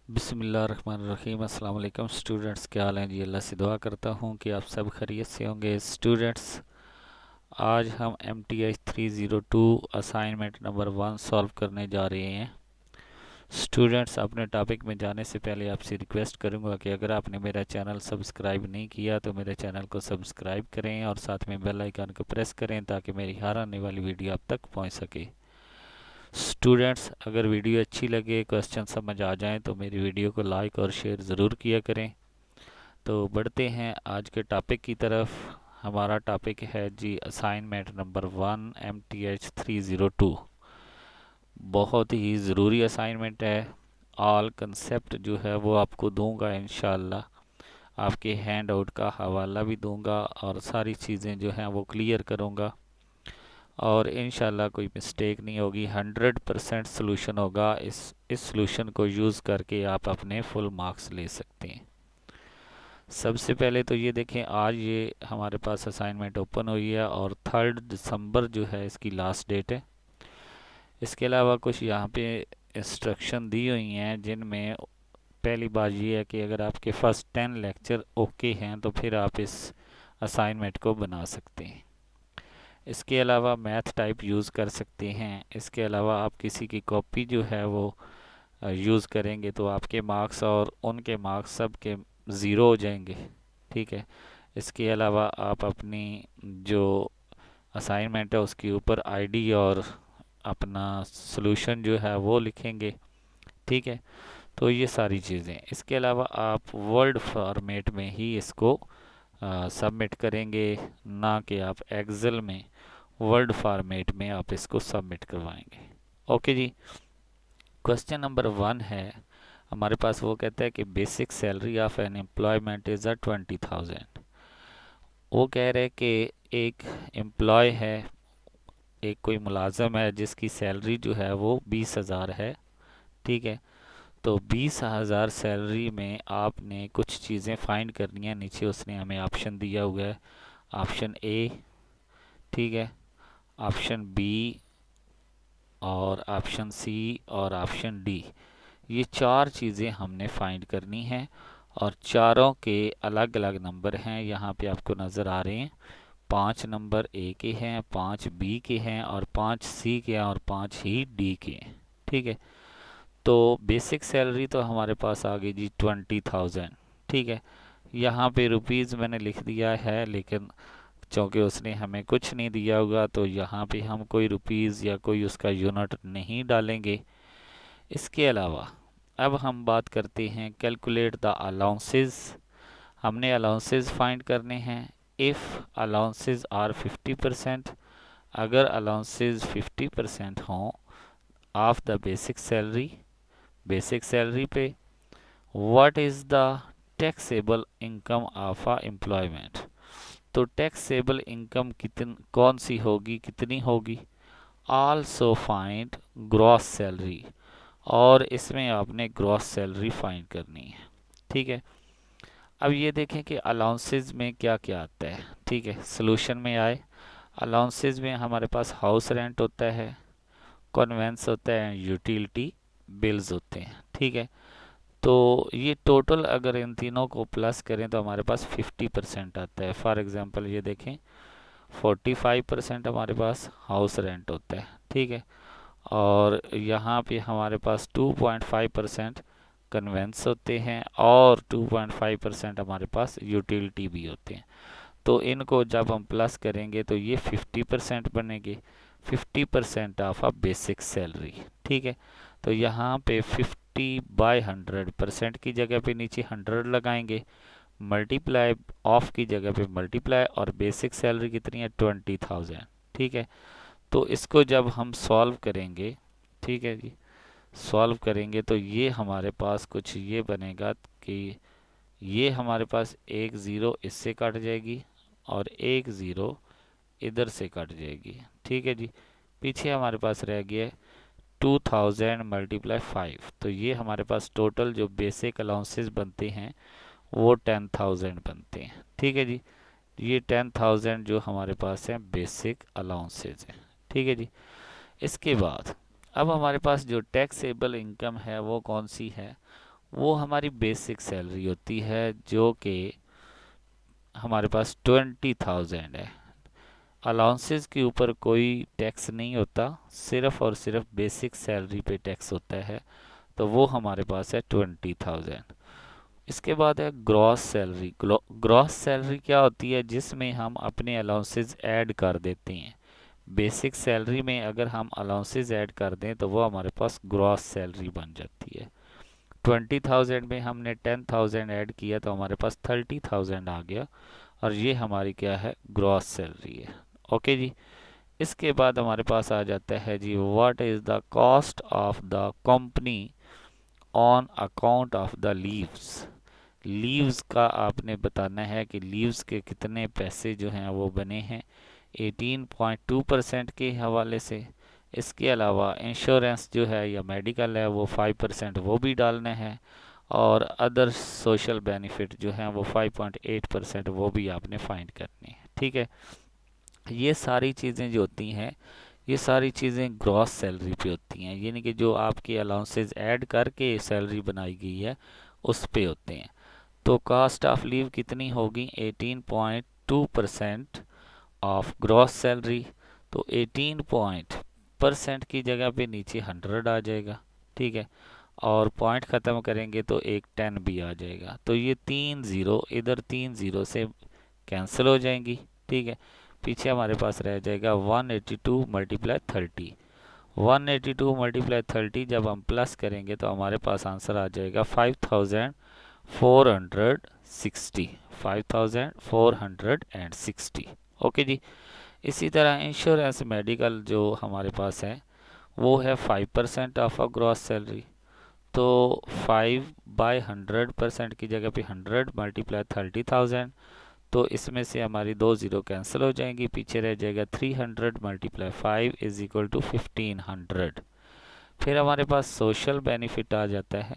बिस्मिल्लाहिर्रहमानिर्रहीम। अस्सलाम वालेकुम स्टूडेंट्स, क्या हाल हैं जी। अल्लाह से दुआ करता हूँ कि आप सब खैरियत से होंगे। स्टूडेंट्स, आज हम MTH 302 असाइनमेंट नंबर 1 सॉल्व करने जा रहे हैं। स्टूडेंट्स, अपने टॉपिक में जाने से पहले आपसे रिक्वेस्ट करूंगा कि अगर आपने मेरा चैनल सब्सक्राइब नहीं किया तो मेरे चैनल को सब्सक्राइब करें और साथ में बेल आइकन को प्रेस करें ताकि मेरी हर आने वाली वीडियो आप तक पहुंच सके। स्टूडेंट्स, अगर वीडियो अच्छी लगे, क्वेश्चन समझ आ जाएं तो मेरी वीडियो को लाइक और शेयर ज़रूर किया करें। तो बढ़ते हैं आज के टॉपिक की तरफ। हमारा टॉपिक है जी असाइनमेंट नंबर 1 MTH 302। बहुत ही ज़रूरी असाइनमेंट है। ऑल कंसेप्ट जो है वो आपको दूंगा इंशाल्लाह। आपके हैंड आउट का हवाला भी दूंगा और सारी चीज़ें जो हैं वो क्लियर करूंगा और इंशाल्लाह कोई मिस्टेक नहीं होगी। 100% सोल्यूशन होगा। इस सोल्यूशन को यूज़ करके आप अपने फुल मार्क्स ले सकते हैं। सबसे पहले तो ये देखें, आज ये हमारे पास असाइनमेंट ओपन हुई है और 3 दिसंबर जो है इसकी लास्ट डेट है। इसके अलावा कुछ यहाँ पे इंस्ट्रक्शन दी हुई हैं जिनमें पहली बात ये है कि अगर आपके फर्स्ट 10 लेक्चर ओके हैं तो फिर आप इस असाइनमेंट को बना सकते हैं। इसके अलावा मैथ टाइप यूज़ कर सकते हैं। इसके अलावा आप किसी की कॉपी जो है वो यूज़ करेंगे तो आपके मार्क्स और उनके मार्क्स सब के ज़ीरो हो जाएंगे। ठीक है। इसके अलावा आप अपनी जो असाइनमेंट है उसके ऊपर आईडी और अपना सॉल्यूशन जो है वो लिखेंगे। ठीक है। तो ये सारी चीज़ें, इसके अलावा आप वर्ड फॉर्मेट में ही इसको सबमिट करेंगे, ना कि आप एक्सेल में वर्ड फॉर्मेट में आप इसको सबमिट करवाएंगे। ओके जी। क्वेश्चन नंबर 1 है हमारे पास, वो कहता है कि basic salary of an employment is 20,000। वो कह रहे हैं कि एक एम्प्लॉय है, एक कोई मुलाजम है जिसकी सैलरी जो है वो 20,000 है। ठीक है। तो 20,000 सैलरी में आपने कुछ चीज़ें फाइंड करनी है। नीचे उसने हमें ऑप्शन दिया हुआ है, ऑप्शन ए, ठीक है, ऑप्शन बी और ऑप्शन सी और ऑप्शन डी। ये 4 चीज़ें हमने फाइंड करनी है और चारों के अलग अलग नंबर हैं। यहाँ पे आपको नज़र आ रहे हैं। 5 नंबर ए के हैं, 5 बी के हैं और 5 सी के हैं और 5 ही डी के हैं। ठीक है। तो बेसिक सैलरी तो हमारे पास आ गई जी 20,000। ठीक है। यहाँ पे रुपीज़ मैंने लिख दिया है, लेकिन चूँकि उसने हमें कुछ नहीं दिया होगा तो यहाँ पे हम कोई रुपीज़ या कोई उसका यूनिट नहीं डालेंगे। इसके अलावा अब हम बात करते हैं कैलकुलेट द अलाउंसेस। हमने अलाउंसेस फाइंड करने हैं। इफ़ अलाउंसेस आर 50%, अगर अलाउंसेस 50% हों ऑफ द बेसिक सैलरी पे, what is the taxable income of a employment. तो टैक्सेबल इनकम कौन सी होगी, कितनी होगी। आल्सो फाइंड ग्रॉस सैलरी, और इसमें आपने ग्रॉस सैलरी फाइंड करनी है। ठीक है। अब ये देखें कि अलाउंसेस में क्या क्या आता है। ठीक है। सोल्यूशन में आए, अलाउंसेस में हमारे पास हाउस रेंट होता है, कन्वेंस होता है, यूटिलिटी बिल्स होते हैं। ठीक है। तो ये टोटल अगर इन तीनों को प्लस करें तो हमारे पास 50% आता है। फॉर एग्जांपल ये देखें, 45% हमारे पास हाउस रेंट होता है। ठीक है। और यहाँ पे हमारे पास 2.5% कन्वेंस होते हैं और 2.5% हमारे पास यूटिलिटी भी होते हैं। तो इनको जब हम प्लस करेंगे तो ये 50% बनेंगे। 50% ऑफ अ बेसिक सैलरी। ठीक है। तो यहाँ पे 50/100% की जगह पे नीचे 100 लगाएंगे, मल्टीप्लाई ऑफ की जगह पे मल्टीप्लाई, और बेसिक सैलरी कितनी है 20,000। ठीक है। तो इसको जब हम सॉल्व करेंगे, ठीक है जी, सॉल्व करेंगे तो ये हमारे पास कुछ ये बनेगा कि ये हमारे पास एक ज़ीरो इससे कट जाएगी और एक ज़ीरो इधर से कट जाएगी। ठीक है जी। पीछे हमारे पास रह गया 2000 मल्टीप्लाई 5। तो ये हमारे पास टोटल जो बेसिक अलाउंसेस बनते हैं वो 10,000 बनते हैं। ठीक है जी। ये 10,000 जो हमारे पास है बेसिक अलाउंसेस हैं। ठीक है जी। इसके बाद अब हमारे पास जो टैक्सेबल इनकम है वो कौन सी है, वो हमारी बेसिक सैलरी होती है जो कि हमारे पास 20,000 है। अलाउंसेस के ऊपर कोई टैक्स नहीं होता, सिर्फ और सिर्फ बेसिक सैलरी पे टैक्स होता है, तो वो हमारे पास है 20,000। इसके बाद है ग्रॉस सैलरी। ग्रॉस सैलरी क्या होती है? जिसमें हम अपने अलाउंसेस ऐड कर देते हैं। बेसिक सैलरी में अगर हम अलाउंसेस ऐड कर दें तो वो हमारे पास ग्रॉस सैलरी बन जाती है। 20,000 में हमने 10,000 ऐड किया तो हमारे पास 30,000 आ गया, और ये हमारी क्या है? ग्रॉस सैलरी है। ओके जी। इसके बाद हमारे पास आ जाता है जी, what is the cost of the company on account of the leaves. Leaves का आपने बताना है कि लीव्स के कितने पैसे जो हैं वो बने हैं 18.2% के हवाले से। इसके अलावा इंश्योरेंस जो है या मेडिकल है वो 5% वो भी डालना है, और अदर सोशल बेनिफिट जो हैं वो 5.8% वो भी आपने फाइंड करनी है। ठीक है, ये सारी चीज़ें जो होती हैं ये सारी चीज़ें ग्रॉस सैलरी पे होती हैं, यानी कि जो आपके अलाउंसेस ऐड करके सैलरी बनाई गई है उस पे होते हैं। तो कास्ट ऑफ लीव कितनी होगी? 18.2% ऑफ ग्रॉस सैलरी। तो 18% की जगह पे नीचे 100 आ जाएगा। ठीक है, और पॉइंट ख़त्म करेंगे तो एक 10 भी आ जाएगा। तो ये 3 ज़ीरो इधर 3 ज़ीरो से कैंसिल हो जाएंगी। ठीक है, पीछे हमारे पास रह जाएगा 182 मल्टीप्लाई 30। 182 मल्टीप्लाई 30 जब हम प्लस करेंगे तो हमारे पास आंसर आ जाएगा 5,460। 5,460। ओके जी। इसी तरह इंश्योरेंस मेडिकल जो हमारे पास है वो है 5% ऑफ अ ग्रॉस सैलरी। तो 5/100% की जगह पे 100 मल्टीप्लाई 30,000। तो इसमें से हमारी 2 ज़ीरो कैंसिल हो जाएंगी, पीछे रह जाएगा 300 मल्टीप्लाई 5 इज इक्वल टू 1500। फिर हमारे पास सोशल बेनिफिट आ जाता है।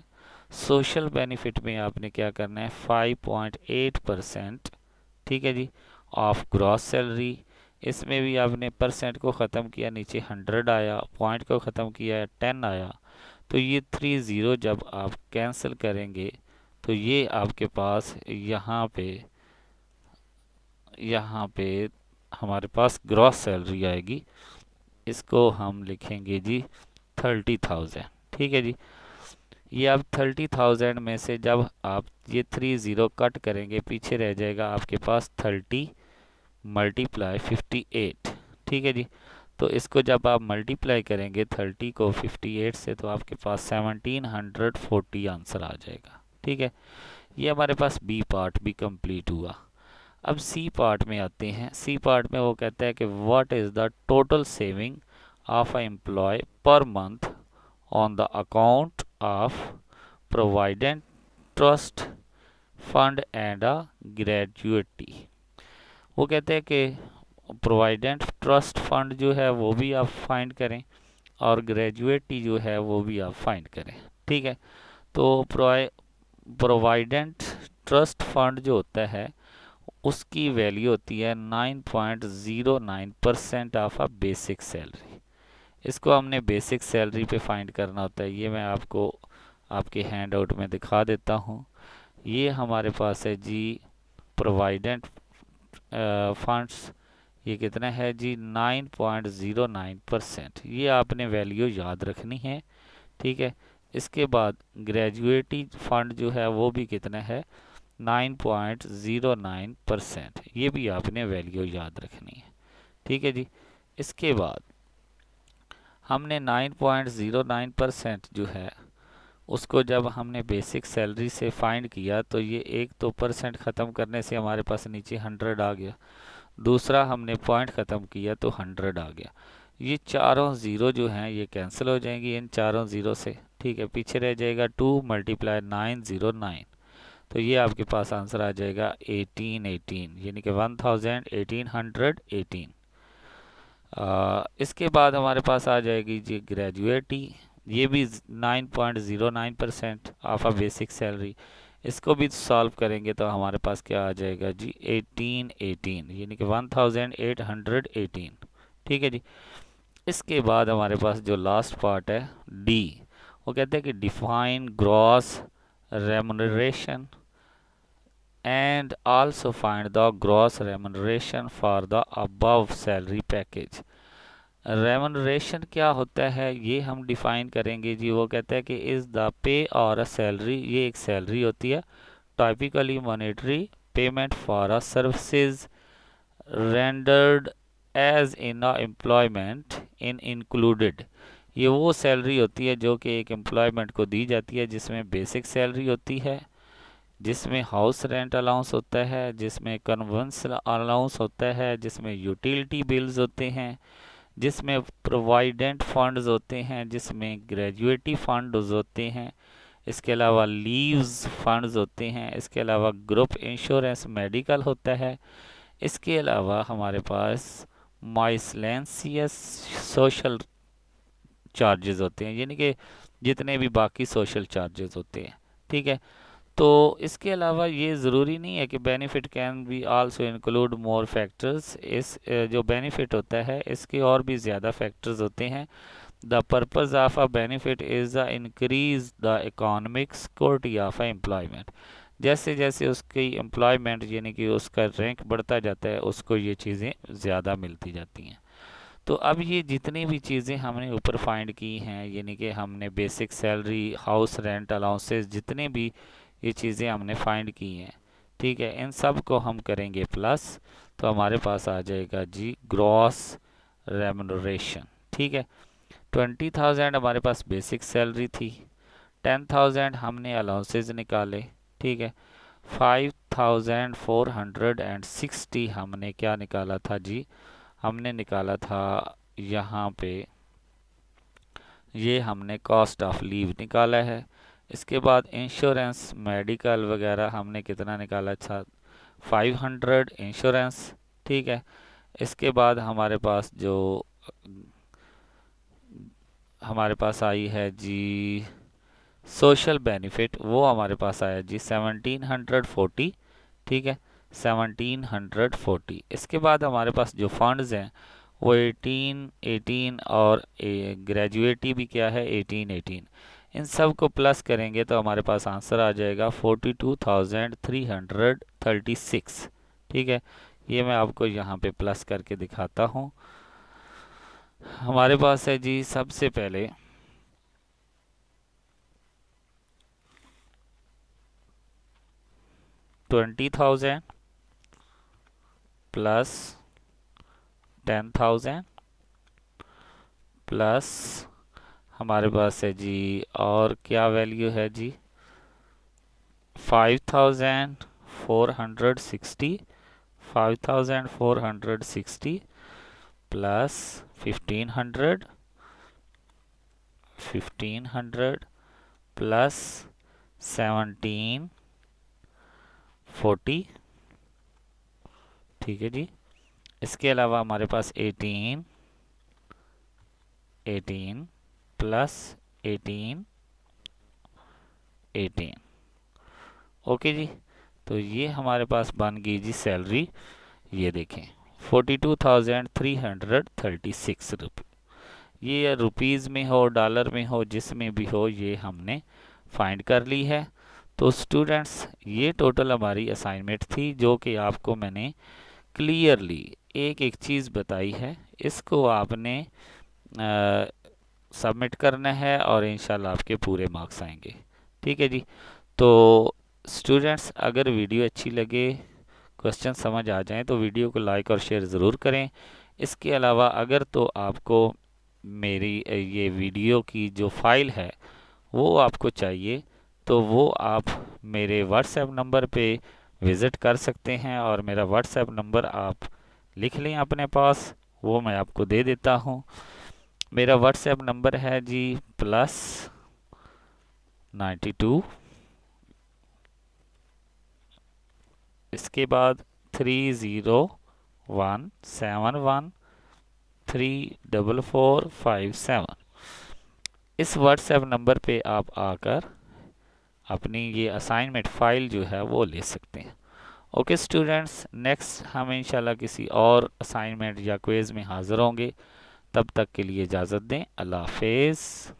सोशल बेनिफिट में आपने क्या करना है? 5.8%। ठीक है जी, ऑफ ग्रॉस सैलरी। इसमें भी आपने परसेंट को ख़त्म किया, नीचे 100 आया, पॉइंट को ख़त्म किया 10 आया। तो ये 3 ज़ीरो जब आप कैंसिल करेंगे तो ये आपके पास यहाँ पे हमारे पास ग्रॉस सैलरी आएगी। इसको हम लिखेंगे जी 30,000। ठीक है जी, ये अब 30,000 में से जब आप ये 3 ज़ीरो कट करेंगे पीछे रह जाएगा आपके पास 30 मल्टीप्लाई 58। ठीक है जी, तो इसको जब आप मल्टीप्लाई करेंगे 30 को 58 से तो आपके पास 1740 आंसर आ जाएगा। ठीक है, ये हमारे पास बी पार्ट भी कंप्लीट हुआ। अब सी पार्ट में आते हैं। सी पार्ट में वो कहता है कि what is the total saving of a employee per month on the account of provident trust fund and a gratuity. वो कहते हैं कि प्रोविडेंट ट्रस्ट फंड जो है वो भी आप फाइंड करें, और ग्रेजुएटी जो है वो भी आप फाइंड करें। ठीक है, तो प्रोविडेंट ट्रस्ट फंड जो होता है उसकी वैल्यू होती है 9.09% ऑफ अ बेसिक सैलरी। इसको हमने बेसिक सैलरी पे फाइंड करना होता है। ये मैं आपको आपके हैंड आउट में दिखा देता हूँ। ये हमारे पास है जी प्रोविडेंट फंड्स, ये कितना है जी 9.09%। ये आपने वैल्यू याद रखनी है। ठीक है, इसके बाद ग्रेजुएटी फंड जो है वो भी कितना है 9.09%। ये भी आपने वैल्यू याद रखनी है। ठीक है जी, इसके बाद हमने 9.09% जो है उसको जब हमने बेसिक सैलरी से फाइंड किया तो ये एक तो परसेंट ख़त्म करने से हमारे पास नीचे 100 आ गया, दूसरा हमने पॉइंट ख़त्म किया तो 100 आ गया। ये चारों ज़ीरो जो हैं ये कैंसिल हो जाएंगी इन चारों ज़ीरो से। ठीक है, पीछे रह जाएगा 2 मल्टीप्लाई 909। तो ये आपके पास आंसर आ जाएगा 1818, यानी कि 1818। इसके बाद हमारे पास आ जाएगी जी ग्रेजुएटी। ये भी 9.09% ऑफ अ बेसिक सैलरी। इसको भी सॉल्व करेंगे तो हमारे पास क्या आ जाएगा जी 1818, यानी कि 1818। ठीक है जी, इसके बाद हमारे पास जो लास्ट पार्ट है डी, वो कहते हैं कि define gross remuneration and also find the gross remuneration for the above salary package। Remuneration क्या होता है ये हम डिफाइन करेंगे जी। वो कहता है कि इज़ द पे और अ सैलरी, ये एक सैलरी होती है, typically monetary payment for a services rendered as in a employment in included. ये वो सैलरी होती है जो कि एक एम्प्लॉयमेंट को दी जाती है, जिसमें बेसिक सैलरी होती है, जिसमें हाउस रेंट अलाउंस होता है, जिसमें कन्वेंस अलाउंस होता है, जिसमें यूटिलिटी बिल्स होते हैं, जिसमें प्रोवाइडेंट फंड्स होते हैं, जिसमें ग्रेजुएटी फंड्स होते हैं, इसके अलावा लीव्स फंड्स होते हैं, इसके अलावा ग्रुप इंश्योरेंस मेडिकल होता है, इसके अलावा हमारे पास माइसलेंसियस सोशल चार्जेस होते हैं, यानी कि जितने भी बाकी सोशल चार्जेस होते हैं। ठीक है, तो इसके अलावा ये ज़रूरी नहीं है कि benefit can be also include more factors. इस जो बेनिफिट होता है इसके और भी ज़्यादा फैक्टर्स होते हैं। The purpose of a benefit is the increase the economic security of employment. जैसे जैसे उसकी एम्प्लॉयमेंट यानी कि उसका रैंक बढ़ता जाता है, उसको ये चीज़ें ज़्यादा मिलती जाती हैं। तो अब ये जितनी भी चीज़ें हमने ऊपर फाइंड की हैं, यानी कि हमने basic salary, house rent allowances, जितने भी ये चीज़ें हमने फाइंड की हैं, ठीक है, इन सब को हम करेंगे प्लस, तो हमारे पास आ जाएगा जी ग्रॉस रेमुनरेशन। ठीक है, 20,000 हमारे पास बेसिक सैलरी थी, 10,000 हमने अलाउंसेस निकाले, ठीक है, 5,460 हमने क्या निकाला था जी, हमने निकाला था यहाँ पे, ये हमने कॉस्ट ऑफ लीव निकाला है। इसके बाद इंश्योरेंस मेडिकल वगैरह हमने कितना निकाला था, 500 इंश्योरेंस। ठीक है, इसके बाद हमारे पास जो हमारे पास आई है जी सोशल बेनिफिट, वो हमारे पास आया जी 1740। ठीक है, 1740। इसके बाद हमारे पास जो फंड्स हैं वो 18 और ग्रेजुएटी भी क्या है 18। इन सब को प्लस करेंगे तो हमारे पास आंसर आ जाएगा 42,336। ठीक है, ये मैं आपको यहाँ पे प्लस करके दिखाता हूँ। हमारे पास है जी सबसे पहले 20,000 प्लस 10,000 प्लस हमारे पास है जी और क्या वैल्यू है जी 5,460 प्लस 1500 प्लस 1740। ठीक है जी, इसके अलावा हमारे पास 18 प्लस 18। ओके जी, तो ये हमारे पास बन गई जी सैलरी, ये देखें 42,336 रुपये। ये रुपीज़ में हो, डॉलर में हो, जिसमें भी हो, ये हमने फाइंड कर ली है। तो स्टूडेंट्स ये टोटल हमारी असाइनमेंट थी, जो कि आपको मैंने क्लियरली एक एक चीज़ बताई है। इसको आपने सबमिट करना है और इंशाल्लाह आपके पूरे मार्क्स आएंगे। ठीक है जी, तो स्टूडेंट्स अगर वीडियो अच्छी लगे, क्वेश्चन समझ आ जाएं, तो वीडियो को लाइक और शेयर ज़रूर करें। इसके अलावा अगर तो आपको मेरी ये वीडियो की जो फाइल है वो आपको चाहिए, तो वो आप मेरे व्हाट्सएप नंबर पे विज़िट कर सकते हैं, और मेरा व्हाट्सएप नंबर आप लिख लें अपने पास, वो मैं आपको दे देता हूँ। मेरा व्हाट्सएप नंबर है जी +92, इसके बाद 30171344557। इस व्हाट्सएप नंबर पे आप आकर अपनी ये असाइनमेंट फ़ाइल जो है वो ले सकते हैं। ओके स्टूडेंट्स, नेक्स्ट हम इंशाल्लाह किसी और असाइनमेंट या क्विज़ में हाज़िर होंगे। तब तक के लिए इजाज़त दें। अल्लाह हाफ़िज़।